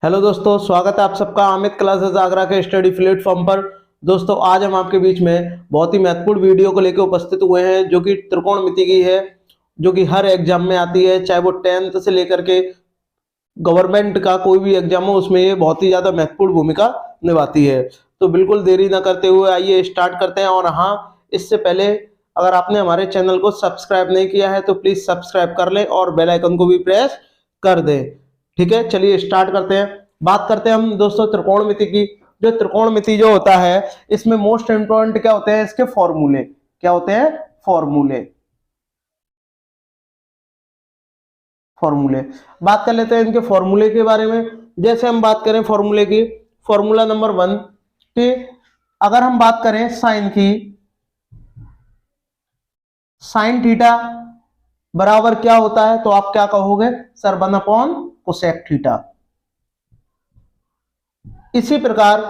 Hello दोस्तों, स्वागत है आप सबका अमित क्लासेस आगरा के स्टडी प्लेटफॉर्म पर। दोस्तों, आज हम आपके बीच में बहुत ही महत्वपूर्ण वीडियो को लेकर उपस्थित हुए हैं, जो कि त्रिकोणमिति की है, जो कि हर एग्जाम में आती है, चाहे वो 10th से लेकर के गवर्नमेंट का कोई भी एग्जाम हो, उसमें ये बहुत ही ज्यादा महत्वपूर्ण भूमिका निभाती है। तो बिल्कुल देरी ना करते हुए आइए स्टार्ट करते हैं। और हाँ, इससे पहले अगर आपने हमारे चैनल को सब्सक्राइब नहीं किया है तो प्लीज सब्सक्राइब कर लें और बेल आइकन को भी प्रेस कर दें। ठीक है, चलिए स्टार्ट करते हैं। बात करते हैं हम दोस्तों त्रिकोणमिति की। जो त्रिकोणमिति जो होता है, इसमें मोस्ट इंपॉर्टेंट क्या होते हैं, इसके फॉर्मूले क्या होते हैं, फॉर्मूले। बात कर लेते हैं इनके फॉर्मूले के बारे में। जैसे हम बात करें फॉर्मूले की, फॉर्मूला नंबर 1 कि अगर हम बात करें साइन की, साइन थीटा बराबर क्या होता है, तो आप क्या कहोगे, सर 1 कोसेक थीटा। इसी प्रकार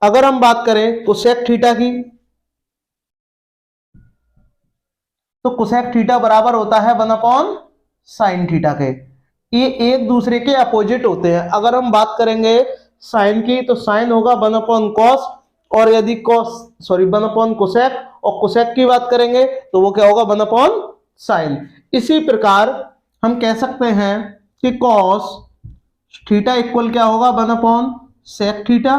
अगर हम बात करें कोसेक थीटा की, तो कोसेक थीटा बराबर होता है 1 साइन थीटा के। ये एक दूसरे के अपोजिट होते हैं। अगर हम बात करेंगे साइन की, तो साइन होगा 1 कॉस, और यदि कॉस 1 कोसेक, और कोसेक की बात करेंगे तो वो क्या होगा 1 साइन। इसी प्रकार हम कह सकते हैं कि कॉस थीटा इक्वल क्या होगा 1 सेक थीटा।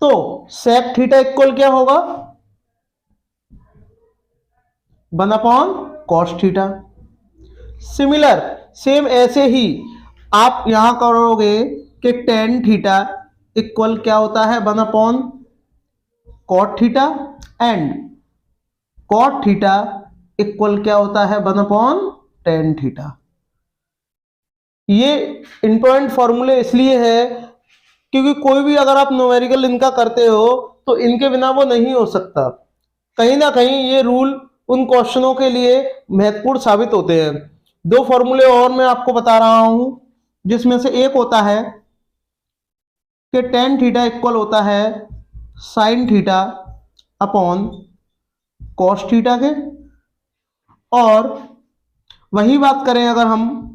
तो सेक थीटा इक्वल क्या होगा 1 कॉस थीटा। सिमिलर सेम ऐसे ही आप यहां करोगे कि टेन थीटा इक्वल क्या होता है 1 cot theta, and cot theta equal क्या होता है 1 टेन थीटा। ये इंपॉर्टेंट फॉर्मूले इसलिए है क्योंकि कोई भी अगर आप न्यूमेरिकल इनका करते हो तो इनके बिना वो नहीं हो सकता। कहीं ना कहीं ये रूल उन क्वेश्चनों के लिए महत्वपूर्ण साबित होते हैं। दो फॉर्मूले और मैं आपको बता रहा हूं, जिसमें से एक होता है कि टेन थीटा इक्वल होता है sine theta upon cos theta के, और वही बात करें अगर हम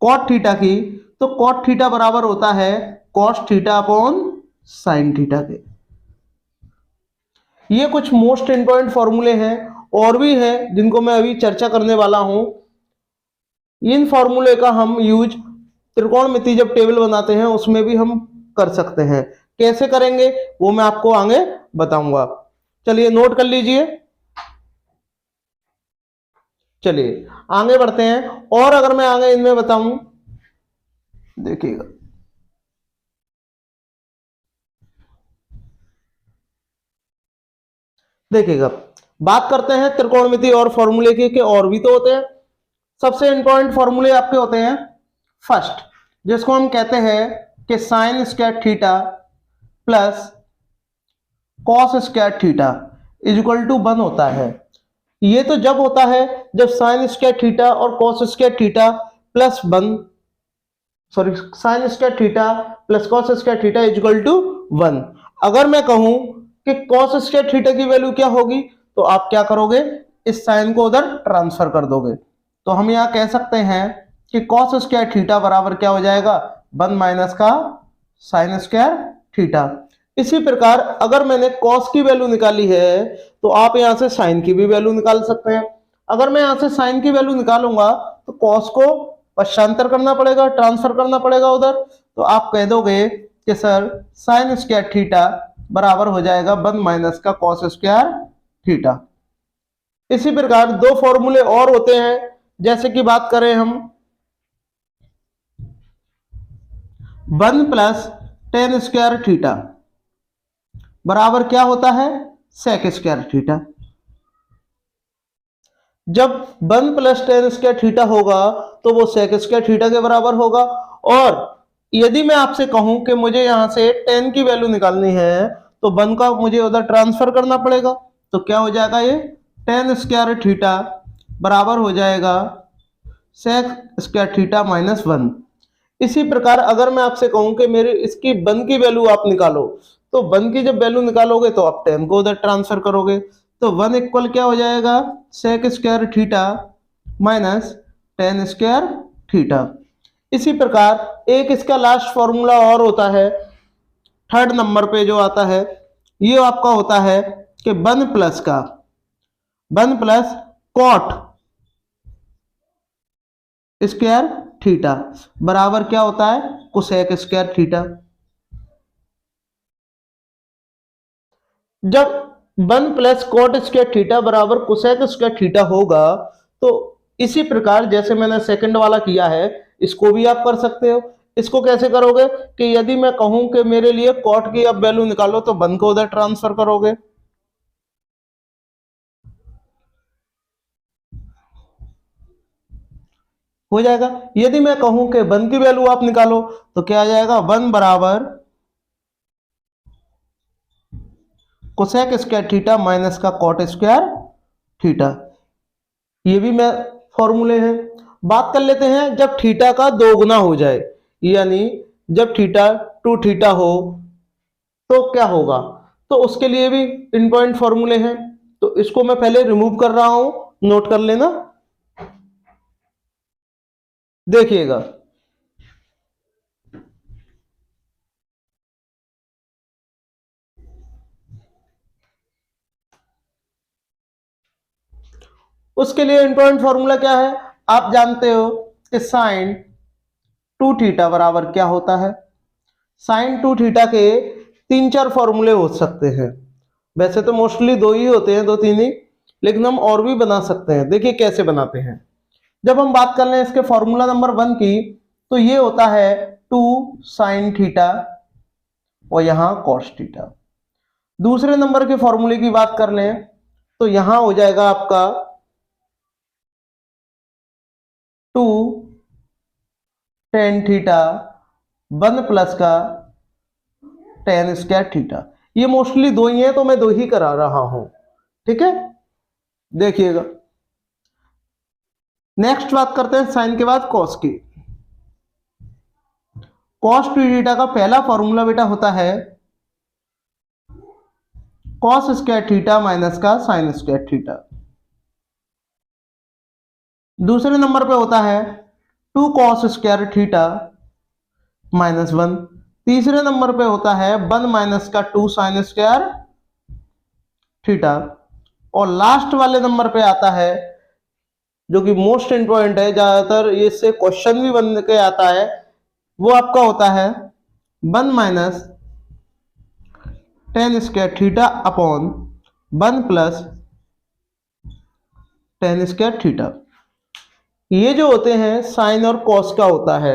कॉट थीटा की, तो कॉट थीटा बराबर होता है cos theta upon sine theta के। ये कुछ मोस्ट इंपॉर्टेंट फॉर्मूले हैं, और भी हैं जिनको मैं अभी चर्चा करने वाला हूं। इन फॉर्मूले का हम यूज त्रिकोणमिति जब टेबल बनाते हैं उसमें भी हम कर सकते हैं। कैसे करेंगे वो मैं आपको आगे बताऊंगा। चलिए नोट कर लीजिए। चलिए आगे बढ़ते हैं। और अगर मैं आगे इनमें बताऊं, देखिएगा देखिएगा बात करते हैं त्रिकोणमिति और फॉर्मूले की, कि और भी तो होते हैं। सबसे इंपॉर्टेंट फॉर्मूले आपके होते हैं फर्स्ट, जिसको हम कहते हैं कि sine square theta plus cos square theta is equal to 1 होता है। ये तो जब होता है जब साइन स्क्वायर थीटा और cos square theta plus 1, sorry sine square theta plus cos square theta is equal to 1। अगर मैं कहूं कि कॉस स्क्वायर थीटा की वैल्यू क्या होगी, तो आप क्या करोगे, इस साइन को उधर ट्रांसफर कर दोगे। तो हम यहां कह सकते हैं कि कॉस स्क्वायर थीटा बराबर क्या हो जाएगा 1 माइनस का साइन स्क्वायर थीटा। इसी प्रकार अगर मैंने कॉस की वैल्यू निकाली है, तो आप यहां से साइन की भी वैल्यू निकाल सकते हैं। अगर मैं यहां से साइन की वैल्यू निकालूंगा तो कॉस को पश्चांतर करना पड़ेगा, ट्रांसफर करना पड़ेगा उधर। तो आप कह दोगे कि सर साइन स्क्वायर थीटा बराबर हो जाएगा 1 माइनस का कॉस स्क्वायर थीटा। इसी प्रकार दो फॉर्मूले और होते हैं, जैसे कि बात करें हम 1 प्लस टेन स्क्वायर थीटा बराबर क्या होता है सेक स्क्वायर थीटा। जब 1 प्लस टेन स्क्वायर थीटा होगा तो वो सेक स्क्वायर थीटा के बराबर होगा। और यदि मैं आपसे कहूं कि मुझे यहां से 10 की वैल्यू निकालनी है, तो 1 का मुझे उधर ट्रांसफर करना पड़ेगा। तो क्या हो जाएगा, ये टेन स्क्वायर थीटा बराबर हो जाएगा सेक स्क्वायर थीटा माइनस 1। इसी प्रकार अगर मैं आपसे कहूं कि मेरे इसकी 1 की वैल्यू आप निकालो, तो 1 की जब वैल्यू निकालोगे तो आप 10 को उधर ट्रांसफर करोगे। तो 1 इक्वल क्या हो जाएगा sec square theta minus tan square theta. इसी प्रकार एक इसका लास्ट फॉर्मूला और होता है, थर्ड नंबर पे जो आता है, ये आपका होता है कि 1 प्लस कॉट स्क्वायर थीटा बराबर क्या होता है, कोसेक स्क्वायर थीटा। जब 1 प्लस कॉट स्क्वायर थीटा बराबर कोसेक स्क्वायर थीटा होगा, तो इसी प्रकार जैसे मैंने सेकंड वाला किया है, इसको भी आप कर सकते हो। इसको कैसे करोगे कि यदि मैं कहूं कि मेरे लिए कॉट की अब वैल्यू निकालो, तो 1 को उधर ट्रांसफर करोगे, हो जाएगा। यदि मैं कहूं कि 1 की वैल्यू आप निकालो, तो क्या आ जाएगा, 1 बराबर कोसेक स्क्वायर थीटा माइनस का कॉट स्क्वायर थीटा। ये भी मैं फॉर्मूले हैं। बात कर लेते हैं जब थीटा का 2 गुना हो जाए, यानी जब थीटा 2 थीटा हो तो क्या होगा, तो उसके लिए भी इन पॉइंट फॉर्मूले हैं। तो इसको मैं पहले रिमूव कर रहा हूं, नोट कर लेना, देखिएगा। उसके लिए इन पॉइंट फॉर्मूला क्या है, आप जानते हो कि साइन 2 थीटा बराबर क्या होता है। साइन 2 थीटा के 3-4 फॉर्मूले हो सकते हैं। वैसे तो मोस्टली 2 ही होते हैं, 2-3 ही, लेकिन हम और भी बना सकते हैं। देखिए कैसे बनाते हैं। जब हम बात कर लें इसके फॉर्मूला नंबर 1 की, तो ये होता है 2 साइन थीटा और यहां कॉस थीटा। दूसरे नंबर के फॉर्मूले की बात कर लें, तो यहां हो जाएगा आपका 2 टेन थीटा 1 प्लस का टेन स्क्वायर थीटा। ये मोस्टली 2 ही है, तो मैं 2 ही करा रहा हूं, ठीक है। देखिएगा, नेक्स्ट बात करते हैं साइन के बाद कॉस की। कॉस टू थीटा का पहला फॉर्मूला बेटा होता है कॉस स्क्वायर थीटा माइनस का साइन स्क्वायर थीटा। दूसरे नंबर पे होता है 2 कॉस स्क्वायर थीटा -1। तीसरे नंबर पे होता है 1 माइनस का 2 साइन स्क्वायर थीटा। और लास्ट वाले नंबर पे आता है, जो कि मोस्ट इंपॉर्टेंट है, ज्यादातर इससे क्वेश्चन भी बन के आता है, वो आपका होता है 1 minus tan square theta upon 1 plus ten square theta. ये जो होते हैं साइन और कॉस का होता है।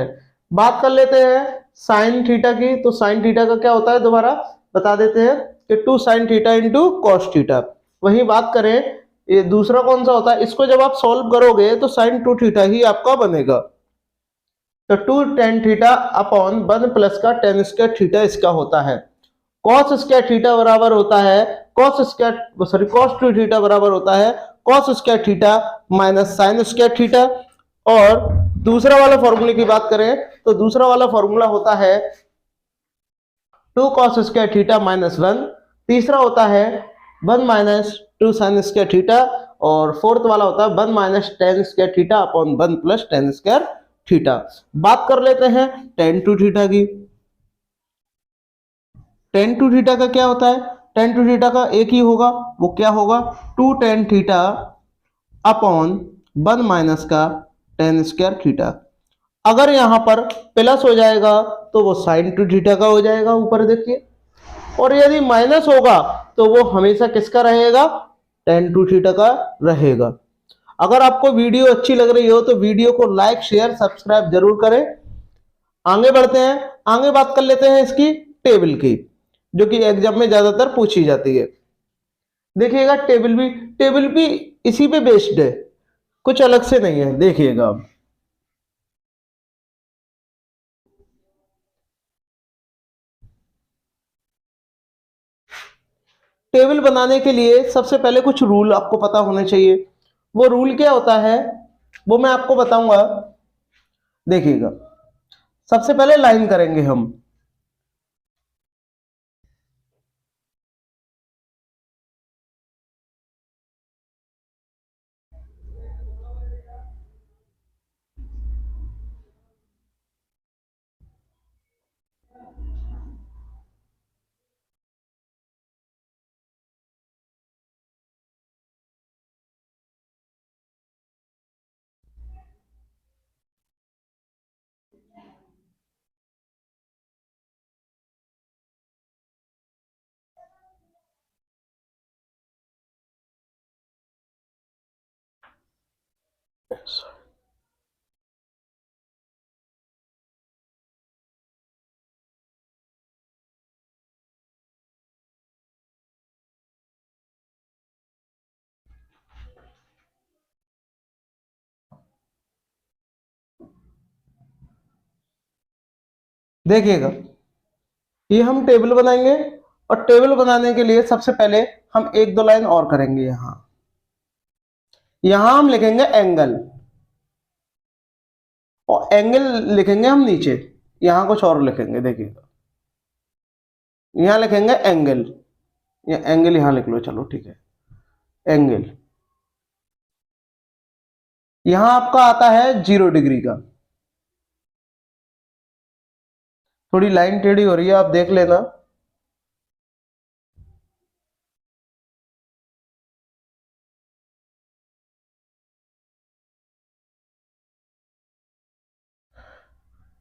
बात कर लेते हैं साइन थीटा की, तो साइन थीटा का क्या होता है दोबारा बता देते हैं कि 2 sine theta into cos theta. वही बात करें, ये दूसरा कौन सा होता है, इसको जब आप सॉल्व करोगे तो साइन 2 थीटा ही आपका बनेगा। तो 2 टेन थीटा अपॉन 1 प्लस का टेन स्क्वायर थीटा इसका होता है। कॉस स्क्वायर थीटा बराबर होता है कॉस 2 थीटा बराबर होता है cos square theta minus sign square theta. और दूसरा वाला फॉर्मूले की बात करें, तो दूसरा वाला फॉर्मूला होता है 2 कॉस स्क्वायर थीटा -1। तीसरा होता है 1 माइनस 2 साइन स्क्वायर थीटा। और फोर्थ वाला होता है 1 minus tan square theta upon 1 plus ten square theta. बात कर लेते हैं टेन टू थीटा की। टेन टू थीटा का क्या होता है, टेन टू थीटा का एक ही होगा, वो क्या होगा, 2 टेन थीटा अपॉन 1 माइनस का टेन स्क्वायर थीटा। अगर यहां पर प्लस हो जाएगा तो वो साइन टू थीटा का हो जाएगा, ऊपर देखिए। और यदि माइनस होगा तो वो हमेशा किसका रहेगा, टेन टू थीटा का रहेगा। अगर आपको वीडियो अच्छी लग रही हो तो वीडियो को लाइक शेयर सब्सक्राइब जरूर करें। आगे बढ़ते हैं, आगे बात कर लेते हैं इसकी टेबल की, जो कि एग्जाम में ज्यादातर पूछी जाती है। देखिएगा टेबल भी इसी पे बेस्ड है, कुछ अलग से नहीं है। देखिएगा अब टेबल बनाने के लिए सबसे पहले कुछ रूल आपको पता होने चाहिए। वो रूल क्या होता है वो मैं आपको बताऊंगा। देखिएगा, सबसे पहले लाइन करेंगे हम। देखिएगा, ये हम टेबल बनाएंगे और टेबल बनाने के लिए सबसे पहले हम एक दो लाइन और करेंगे। यहां हम लिखेंगे एंगल, और एंगल लिखेंगे हम नीचे, यहां कुछ और लिखेंगे। देखिएगा, यहां लिखेंगे एंगल, या एंगल यहां लिख लो, चलो ठीक है, एंगल। यहां आपका आता है 0 डिग्री का। थोड़ी लाइन टेढ़ी हो रही है, आप देख लेना।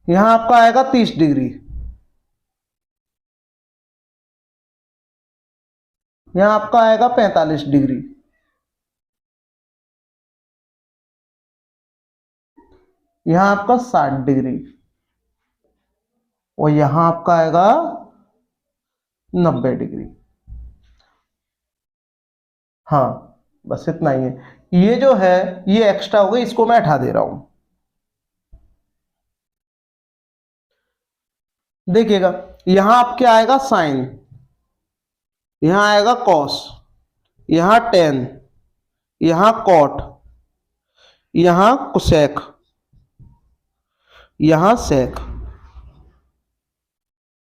यहां आपका आएगा 30 डिग्री, यहां आपका आएगा 45 डिग्री, यहां आपका 60 डिग्री, और यहां आपका आएगा 90 डिग्री। हाँ, बस इतना ही है। ये जो है ये एक्स्ट्रा हो गई, इसको मैं हटा दे रहा हूं। देखिएगा, यहां आपके आएगा साइन, यहां आएगा कॉस, यहां टेन, यहां कॉट, यहां कोसेक, यहां सेक,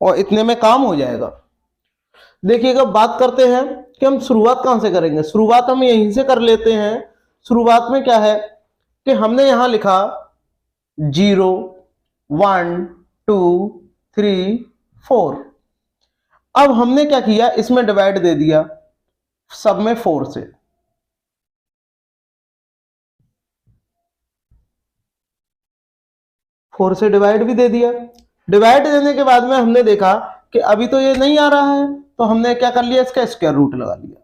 और इतने में काम हो जाएगा। देखिएगा, बात करते हैं कि हम शुरुआत कहां से करेंगे। शुरुआत हम यहीं से कर लेते हैं। शुरुआत में क्या है कि हमने यहां लिखा 0 1 2 3 4। अब हमने क्या किया, इसमें डिवाइड दे दिया सब में 4 से। डिवाइड भी दे दिया। डिवाइड देने के बाद में हमने देखा कि अभी तो ये नहीं आ रहा है, तो हमने क्या कर लिया, इसका स्क्वायर रूट लगा लिया।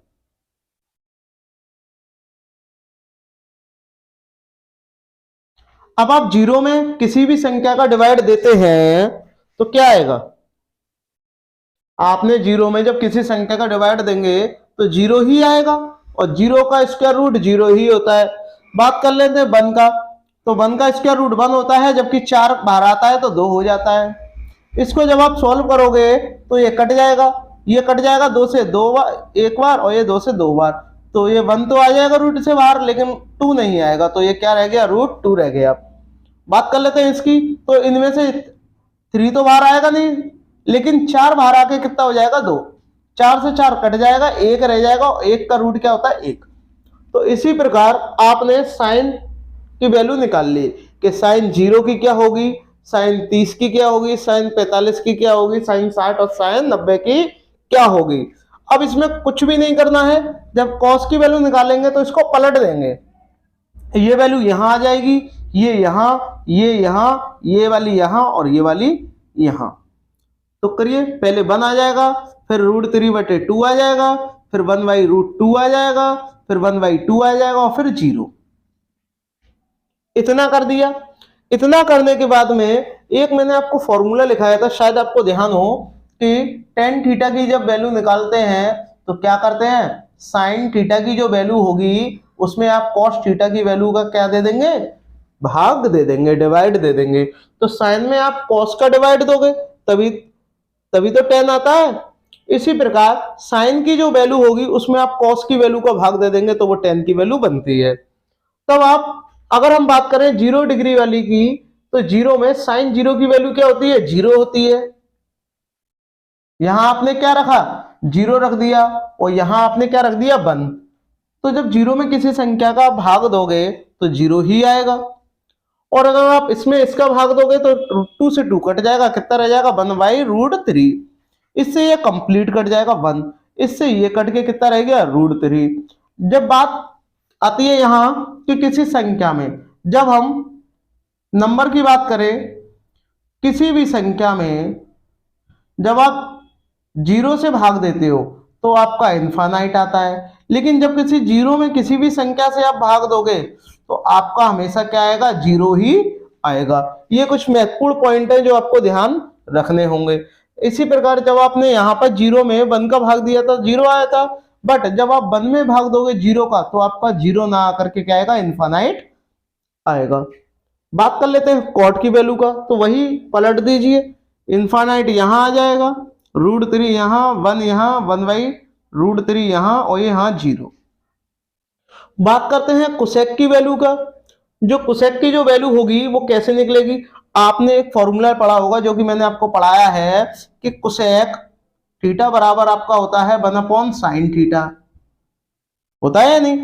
अब आप 0 में किसी भी संख्या का डिवाइड देते हैं तो क्या आएगा। आपने 0 में जब किसी संख्या का डिवाइड देंगे तो 0 ही आएगा, और 0 का स्क्वायर रूट 0 ही होता है। बात कर लेते हैं 1 का, तो 1 का स्क्वायर रूट 1 होता है, जबकि 4 बाहर आता है तो 2 हो जाता है। इसको जब आप सॉल्व करोगे तो ये कट जाएगा, ये कट जाएगा 2 से 2 बार, एक बार, और ये 2 से 2 बार, तो ये 1 तो आ जाएगा रूट से बाहर, लेकिन 2 नहीं आएगा, तो ये क्या रह गया, रूट 2 रह गया। बात कर लेते हैं इसकी, तो इनमें से 3 तो बाहर आएगा नहीं, लेकिन 4 बाहर आके कितना हो जाएगा, 2। 4 से 4 कट जाएगा, 1 रह जाएगा, और 1 का रूट क्या होता है, 1। तो इसी प्रकार आपने साइन की वैल्यू निकाल ली कि साइन 0 की क्या होगी, साइन 30 की क्या होगी, साइन 45 की क्या होगी, साइन 60 और साइन 90 की क्या होगी। अब इसमें कुछ भी नहीं करना है। जब कॉस की वैल्यू निकालेंगे तो इसको पलट देंगे, ये वैल्यू यहां आ जाएगी, ये यहां, ये यहां, ये वाली यहां, और ये वाली यहां। तो करिए, पहले 1 आ जाएगा, फिर √3/2 आ जाएगा, फिर 1/√2 आ जाएगा, फिर 1/2 आ जाएगा, और फिर 0। इतना कर दिया। इतना करने के बाद में एक मैंने आपको फॉर्मूला लिखाया था, शायद आपको ध्यान हो, कि टेन थीटा की जब वैल्यू निकालते हैं तो क्या करते हैं, साइन थीटा की जो वैल्यू होगी उसमें आप कॉस थीटा की वैल्यू का क्या दे देंगे, भाग दे देंगे, डिवाइड दे देंगे। तो साइन में आप कॉस का डिवाइड दोगे, तभी तभी तो टेन आता है। इसी प्रकार साइन की जो वैल्यू होगी उसमें आप कॉस की वैल्यू का भाग दे देंगे, तो वो टेन की वैल्यू बनती है। तब आप, अगर हम बात करें 0 डिग्री वाली की, तो 0 में साइन 0 की वैल्यू क्या होती है, 0 होती है। यहां आपने क्या रखा, 0 रख दिया, और यहां आपने क्या रख दिया, 1। तो जब 0 में किसी संख्या का भाग दोगे तो 0 ही आएगा, और अगर आप इसमें इसका भाग दोगे तो 2 से 2 कट जाएगा, कितना रह जाएगा, 1/√3। इससे ये कंप्लीट कट जाएगा 1, इससे ये कट के कितना रह गया, √3। जब बात आती है यहां कि किसी संख्या में, जब हम नंबर की बात करें, किसी भी संख्या में जब आप 0 से भाग देते हो तो आपका इनफाइनाइट आता है, लेकिन जब किसी 0 में किसी भी संख्या से आप भाग दोगे तो आपका हमेशा क्या आएगा, 0 ही आएगा। ये कुछ महत्वपूर्ण पॉइंट है जो आपको ध्यान रखने होंगे। इसी प्रकार जब आपने यहाँ पर 0 में 1 का भाग दिया था 0 आया था, बट जब आप 1 में भाग दोगे 0 का तो आपका 0 ना आकर के क्या आएगा, इनफाइनाइट आएगा। बात कर लेते हैं कॉट की वैल्यू का, तो वही पलट दीजिए, इनफाइनाइट यहां आ जाएगा, √3 यहां, 1 यहां, 1/√3 यहां और यहां 0। बात करते हैं कोसेक की वैल्यू का। जो कोसेक की जो वैल्यू होगी वो कैसे निकलेगी, आपने एक फॉर्मूला पढ़ा होगा जो कि मैंने आपको पढ़ाया है कि कोसेक थीटा बराबर आपका होता है 1/sin थीटा। होता है या नहीं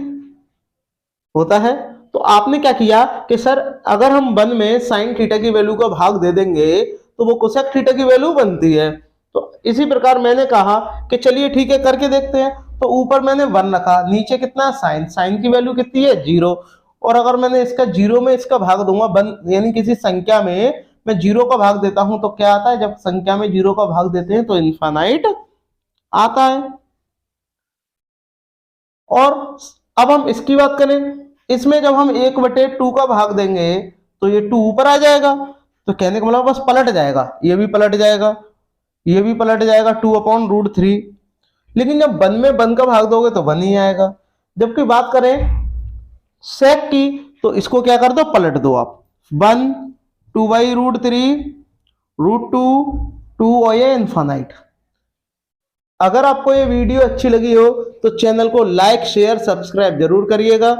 होता है? तो आपने क्या किया कि सर अगर हम 1 में sin थीटा की वैल्यू का भाग दे देंगे तो वो कोसेक थीटा की वैल्यू बनती है। तो इसी प्रकार मैंने कहा कि चलिए ठीक है करके देखते हैं। तो ऊपर मैंने 1 रखा, नीचे कितना साइन की वैल्यू कितनी है 0। और अगर मैंने इसका 0 में इसका भाग दूंगा 1 यानी किसी संख्या में मैं 0 का भाग देता हूं तो क्या आता है, जब संख्या में 0 का भाग देते हैं तो इनफाइनाइट आता है। और अब हम इसकी बात करें, इसमें जब हम 1/2 का भाग देंगे तो ये 2 ऊपर आ जाएगा, तो कहने का मतलब बस पलट जाएगा, ये भी पलट जाएगा, ये भी पलट जाएगा 2/√3। लेकिन जब 1 में 1 का भाग दोगे तो 1 ही आएगा। जबकि बात करें सेक की तो इसको क्या कर दो, पलट दो आप, 1 2/√3 √2 2 और ये इनफाइनाइट। अगर आपको ये वीडियो अच्छी लगी हो तो चैनल को लाइक शेयर सब्सक्राइब जरूर करिएगा।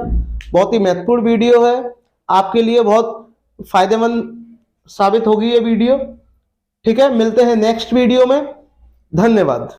बहुत ही महत्वपूर्ण वीडियो है, आपके लिए बहुत फायदेमंद साबित होगी ये वीडियो। ठीक है, मिलते हैं नेक्स्ट वीडियो में। धन्यवाद।